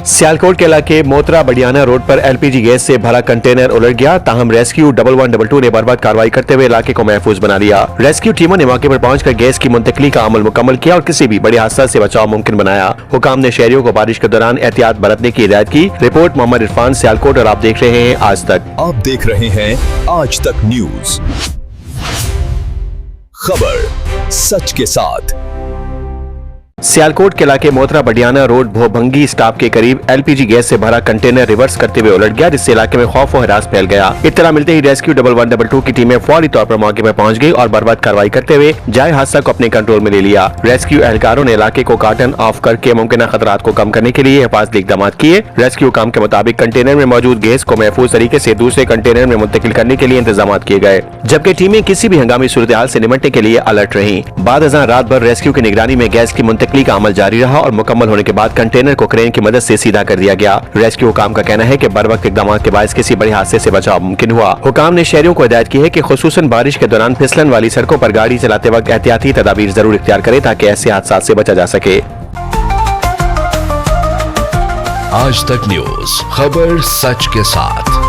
सियालकोट के इलाके मोतरा बडियाना रोड पर एलपीजी गैस से भरा कंटेनर उलट गया। ताहम रेस्क्यू 1122 ने बर्बाद कार्रवाई करते हुए इलाके को महफूज बना लिया। रेस्क्यू टीमों ने मौके पर पहुंचकर गैस की मुंतकली का अमल मुकम्मल किया और किसी भी बड़े हादसा से बचाव मुमकिन बनाया। हुकाम ने शहरियों को बारिश के दौरान एहतियात बरतने की हिदायत की। रिपोर्ट मोहम्मद इरफान, सियालकोट, और आप देख रहे हैं आज तक। आप देख रहे हैं आज तक न्यूज, खबर सच के साथ। सियालकोट के इलाके मोतरा बडियाना रोड भोभंगी स्टॉप के करीब एलपीजी गैस से भरा कंटेनर रिवर्स करते हुए उलट गया, जिससे इलाके में खौफ और हरास फैल गया। इत्तला मिलते ही रेस्क्यू 1122 की टीमें फौरी तौर पर मौके पर पहुंच गई और बर्बाद कार्रवाई करते हुए जाए हादसा को अपने कंट्रोल में ले लिया। रेस्क्यू एहलकारों ने इलाके को कार्टन ऑफ करके मुमकिन खतरात को कम करने के लिए हिफाजती इकदाम किए। रेस्क्यू काम के मुताबिक कंटेनर में मौजूद गैस को महफूज तरीके से दूसरे कंटेनर में मुंतकिल करने के लिए इंतजाम किए गए, जबकि टीमें किसी भी हंगामी सूरत हाल से निपटने के लिए अलर्ट रही। बाद अज़ां रात भर रेस्क्यू की निगरानी में गैस की मुंतकिली का अमल जारी रहा और मुकम्मल होने के बाद कंटेनर को क्रेन की मदद से सीधा कर दिया गया। रेस्क्यू हुकाम का कहना है कि बरवक्त इकदाम के बायस किसी बड़े हादसे से बचाव मुमकिन हुआ। हुकाम ने शहरियों को हिदायत की है कि खुसूसन बारिश के दौरान फिसलन वाली सड़कों पर गाड़ी चलाते वक्त एहतियाती तदाबीर जरूर इख्तियार करें ताकि ऐसे हादसा से बचा जा सके। आज तक न्यूज, खबर सच के साथ।